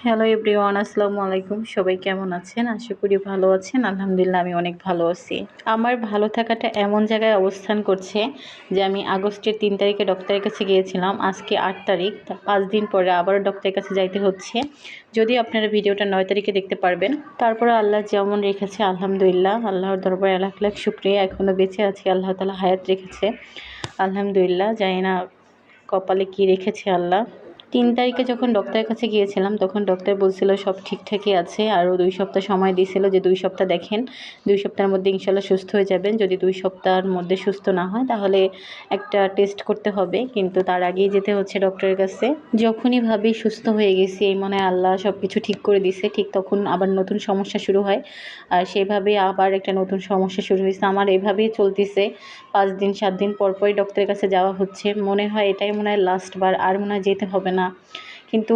Hello everyone, আসসালামু আলাইকুম। সবাই কেমন আছেন? আশা করি ভালো আছেন। আলহামদুলিল্লাহ আমি অনেক ভালো আছি। আমার ভালো থাকাটা এমন জায়গায় অবস্থান করছে যে আমি আগস্টের ৩ তারিখে ডক্টরের কাছে গিয়েছিলাম। আজকে ৮ তারিখ, ৫ দিন পরে আবারও ডক্টরের কাছে যাইতে হচ্ছে। যদিও আপনারা ভিডিওটা ৯ তারিখে দেখতে পারবেন। তারপরে আল্লাহ যেমন রেখেছে আলহামদুলিল্লাহ, আল্লাহর দরবারে লাখ লাখ শুকরিয়া। এখনও বেঁচে আছি, আল্লাহ তাআলা হায়াত রেখেছে আলহামদুলিল্লাহ। জানি না কপালে কী রেখেছে আল্লাহ। ৩ তারিখে যখন ডক্টরের কাছে গিয়েছিলাম তখন ডক্টর বলছিল সব ঠিকঠাকই আছে, আরও ২ সপ্তাহ সময় দিয়েছিল যে ২ সপ্তাহ দেখেন, ২ সপ্তাহের মধ্যে ইনশাল্লাহ সুস্থ হয়ে যাবেন। যদি ২ সপ্তাহের মধ্যে সুস্থ না হয় তাহলে একটা টেস্ট করতে হবে, কিন্তু তার আগেই যেতে হচ্ছে ডক্টরের কাছে। যখনই ভাবি সুস্থ হয়ে গেছি, এই মনে হয় আল্লাহ সব কিছু ঠিক করে দিছে, ঠিক তখন আবার নতুন সমস্যা শুরু হয়। আর সেভাবেই আবার একটা নতুন সমস্যা শুরু হয়েছে। আমার এভাবেই চলতেছে, ৫ দিন ৭ দিন পর পরই ডক্টরের কাছে যাওয়া হচ্ছে। মনে হয় এটাই মনে হয় লাস্ট বার, আর মনে হয় যেতে হবে না। কিন্তু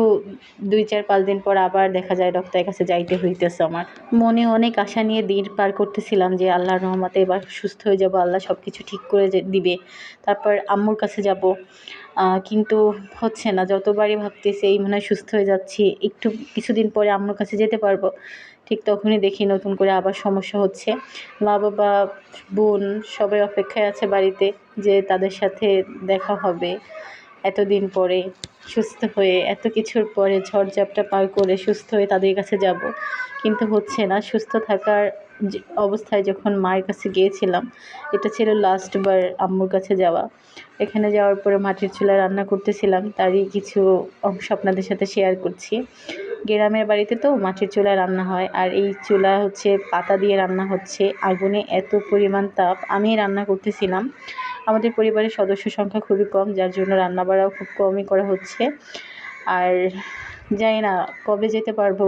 ২ ৪ ৫ দিন পর আবার দেখা যায় ডক্টরের কাছে যাইতে হইতেছে আমার। মনে অনেক আশা নিয়ে দিন পার করতেছিলাম যে আল্লাহর রহমতে এবার সুস্থ হয়ে যাব, আল্লাহ সব কিছু ঠিক করে দিবে। তারপর আম্মুর কাছে যাব, কিন্তু হচ্ছে না। যতবারই ভাবতেছি এই মনে হয় সুস্থ হয়ে যাচ্ছি, একটু কিছুদিন পরে আম্মুর কাছে যেতে পারবো, ঠিক তখনই দেখি নতুন করে আবার সমস্যা হচ্ছে। মা বাবা বোন সবাই অপেক্ষায় আছে বাড়িতে যে তাদের সাথে দেখা হবে এতদিন পরে, সুস্থ হয়ে এত কিছুর পরে ঝড়-ঝাপটা পার করে সুস্থ হয়ে তাদের কাছে যাব। কিন্তু হচ্ছে না। সুস্থ থাকার যে অবস্থায় যখন মায়ের কাছে গিয়েছিলাম, এটা ছিল লাস্ট বার আম্মুর কাছে যাওয়া। এখানে যাওয়ার পরে মাটির চুলায় রান্না করতেছিলাম, তারই কিছু অংশ আপনাদের সাথে শেয়ার করছি। গ্রামের বাড়িতে তো মাটির চুলায় রান্না হয়, আর এই চুলা হচ্ছে পাতা দিয়ে রান্না হচ্ছে। আগুনে এত পরিমাণ তাপ। আমি রান্না করতেছিলাম। আমাদের পরিবারের সদস্য সংখ্যা খুবই কম, যার জন্য রান্নাবাড়াও খুব কমই করা হচ্ছে। আর জানি না কবে যেতে পারবো,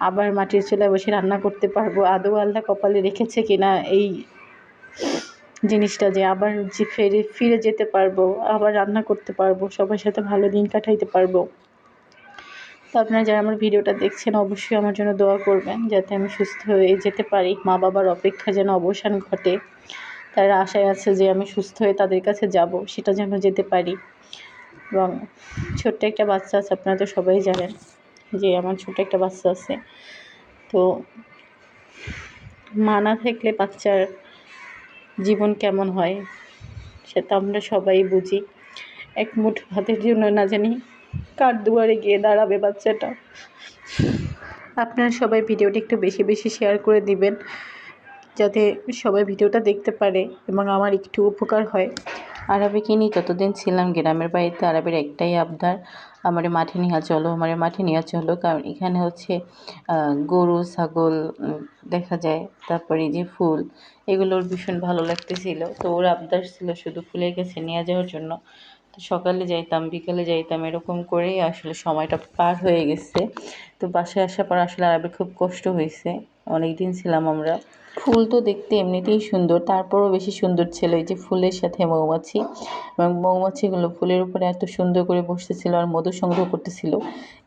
আবার মাটির চুলায় বসে রান্না করতে পারবো। আদৌ আল্লাহ কপালে রেখেছে কিনা এই জিনিসটা, যে আবার যে ফিরে যেতে পারবো, আবার রান্না করতে পারবো, সবার সাথে ভালো দিন কাটাইতে পারবো। তো আপনারা যারা আমার ভিডিওটা দেখছেন অবশ্যই আমার জন্য দোয়া করবেন, যাতে আমি সুস্থ হয়ে যেতে পারি। মা বাবার অপেক্ষা যেন অবসান ঘটে। তারা আশায় আছে যে আমি সুস্থ হয়ে তাদের কাছে যাব, সেটা যেন যেতে পারি। এবং ছোট্ট একটা বাচ্চা আছে, আপনারা তো সবাই জানেন যে আমার ছোট্ট একটা বাচ্চা আছে। তো মা না থাকলে বাচ্চার জীবন কেমন হয় সেটা আমরা সবাই বুঝি। এক মুঠো ভাতের জন্য না জানি কার দুয়ারে গিয়ে দাঁড়াবে বাচ্চাটা। আপনারা সবাই ভিডিওটি একটু বেশি বেশি শেয়ার করে দিবেন, যাতে সবাই ভিডিওটা দেখতে পারে এবং আমার একটু উপকার হয়। আরাবিকে নিয়ে যতদিন ছিলাম গ্রামের বাড়িতে, আরাবের একটাই আবদার, আমারে মাঠে নিয়ে চলো, আমারে মাঠে নিয়ে চলো। কারণ এখানে হচ্ছে গরু ছাগল দেখা যায়, তারপরে যে ফুল, এগুলোর ভীষণ ভালো লাগতেছিল। তো ওর আবদার ছিল শুধু ফুলের কাছে নিয়ে যাওয়ার জন্য। তো সকালে যাইতাম, বিকালে যাইতাম, এরকম করেই আসলে সময়টা পার হয়ে গেছে। তো বাসায় আসার পর আসলে আরাবের খুব কষ্ট হয়েছে। অনেক দিন ছিলাম আমরা। ফুল তো দেখতে এমনিতেই সুন্দর, তারপরও বেশি সুন্দর ছিল এই যে ফুলের সাথে মৌমাছি, এবং মৌমাছিগুলো ফুলের উপরে এত সুন্দর করে বসতেছিল আর মধু সংগ্রহ করতেছিল।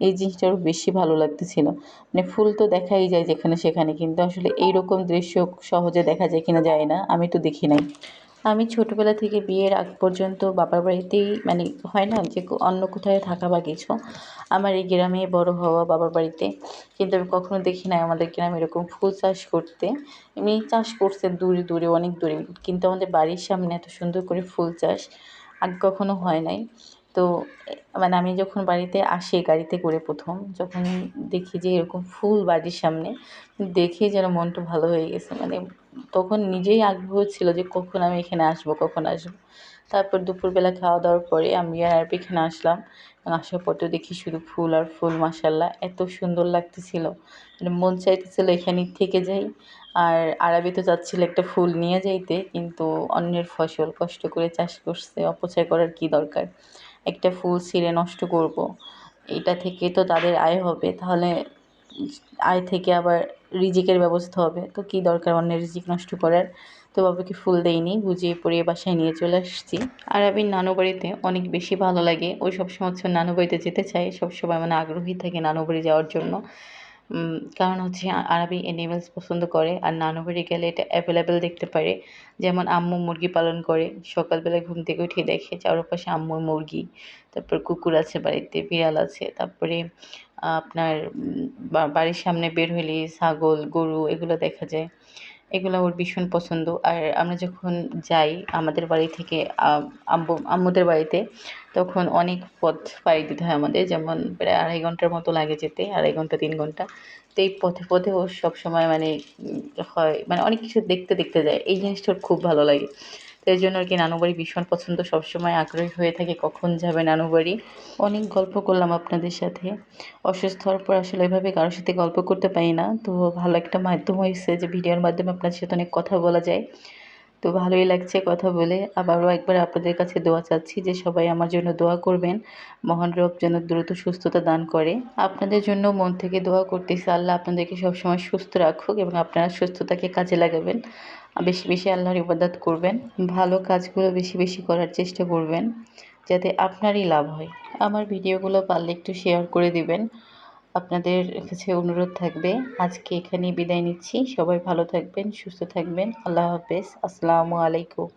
এই জিনিসটা আরও বেশি ভালো লাগতেছিল। মানে ফুল তো দেখাই যায় যেখানে সেখানে, কিন্তু আসলে এইরকম দৃশ্য সহজে দেখা যায় কিনা যায় না, আমি তো দেখি নাই। আমি ছোটোবেলা থেকে বিয়ের আগ পর্যন্ত বাবার বাড়িতেই, মানে হয় না যে অন্য কোথায় থাকা বা কিছু, আমার এই গ্রামে বড় হওয়া বাবার বাড়িতে। কিন্তু আমি কখনো দেখি নাই আমাদের গ্রামে এরকম ফুল চাষ করতে। এমনি চাষ করছে দূরে দূরে, অনেক দূরে, কিন্তু আমাদের বাড়ির সামনে এত সুন্দর করে ফুল চাষ আগে কখনো হয় নাই। তো মানে আমি যখন বাড়িতে আসি গাড়িতে করে প্রথম, যখন দেখি যে এরকম ফুল বাড়ির সামনে, দেখেই যেন মনটা ভালো হয়ে গেছে। মানে তখন নিজেই আগ্রহ ছিল যে কখন আমি এখানে আসবো, কখন আসবো। তারপর দুপুরবেলা খাওয়া দাওয়ার পরে আমি আর এখানে আসলাম, এবং আসার পর তো দেখি শুধু ফুল আর ফুল, মাশাআল্লাহ এত সুন্দর লাগতেছিল। মানে মন চাইতেছিল এখানেই থেকে যাই। আর আরাবি তো চাচ্ছিল একটা ফুল নিয়ে যাইতে, কিন্তু অন্যের ফসল কষ্ট করে চাষ করছে, অপচয় করার কী দরকার। একটা ফুল ছিঁড়ে নষ্ট করব, এটা থেকে তো তাদের আয় হবে, তাহলে আয় থেকে আবার রিজিকের ব্যবস্থা হবে, তো কী দরকার অন্যের রিজিক নষ্ট করার। তো বাবাকে ফুল দেইনি, বুঝিয়ে পড়িয়ে বাসায় নিয়ে চলে আসছি। আরাবির নানু বাড়িতে অনেক বেশি ভালো লাগে, ও সবসময় হচ্ছে নানু বাড়িতে যেতে চায়, সবসময় মানে আগ্রহী থাকে নানু বাড়ি যাওয়ার জন্য। কারণ হচ্ছে আরবি অ্যানিমেলস পছন্দ করে। আর নানু বাড়ি গেলে এটা অ্যাভেলেবেল দেখতে পারে। যেমন আম্মু মুরগি পালন করে। সকালবেলা ঘুম থেকে উঠে দেখে চারপাশে আম্মুর মুরগি। তারপর কুকুর আছে বাড়িতে, বিড়াল আছে। তারপরে আপনার বাড়ির সামনে বের হইলেই ছাগল, গরু এগুলো দেখা যায়। এগুলো ওর ভীষণ পছন্দ। আর আমরা যখন যাই আমাদের বাড়ি থেকে আম্মুদের বাড়িতে, তখন অনেক পথ পাড়ি দিতে হয় আমাদের। যেমন প্রায় ২.৫ ঘন্টার মতো লাগে যেতে, ২.৫ ঘন্টা ৩ ঘন্টা। তো এই পথে, পথে ও সবসময় মানে হয় মানে অনেক কিছু দেখতে, দেখতে যায়। এই জিনিসটা ওর খুব ভালো লাগে। তো এজন্য আরকি নানু বাড়ি ভীষণ পছন্দ। সবসময় আগ্রহী হয়ে থাকে কখন যাবে নানু বাড়ি। অনেক গল্প করলাম আপনাদের সাথে। অসুস্থ হওয়ার পর আসলে এভাবে কারো সাথে গল্প করতে পারি না। তো ভালো একটা মাধ্যম হইছে যে ভিডিওর মাধ্যমে আপনাদের সাথে অনেক কথা বলা যায়। তো ভালোই লাগছে কথা বলে। আবারও একবার আপনাদের কাছে দোয়া চাচ্ছি যে সবাই আমার জন্য দোয়া করবেন। মহান রব যেন দ্রুত সুস্থতা দান করে। আপনাদের জন্য মন থেকে দোয়া করতেছি আল্লাহ আপনাদেরকে সবসময় সুস্থ রাখুক এবং আপনারা সুস্থতাকে কাজে লাগাবেন। বেশি, বেশি আল্লাহর ইবাদত করবেন। ভালো কাজগুলো বেশি, বেশি করার চেষ্টা করবেন যাতে আপনারই লাভ হয়। আমার ভিডিওগুলো পারলে একটু শেয়ার করে দিবেন। আপনাদের কাছে অনুরোধ থাকবে। আজকে এখানেই বিদায় নিচ্ছি। সবাই ভালো থাকবেন, সুস্থ থাকবেন। আল্লাহ হাফেজ। আসসালামু আলাইকুম।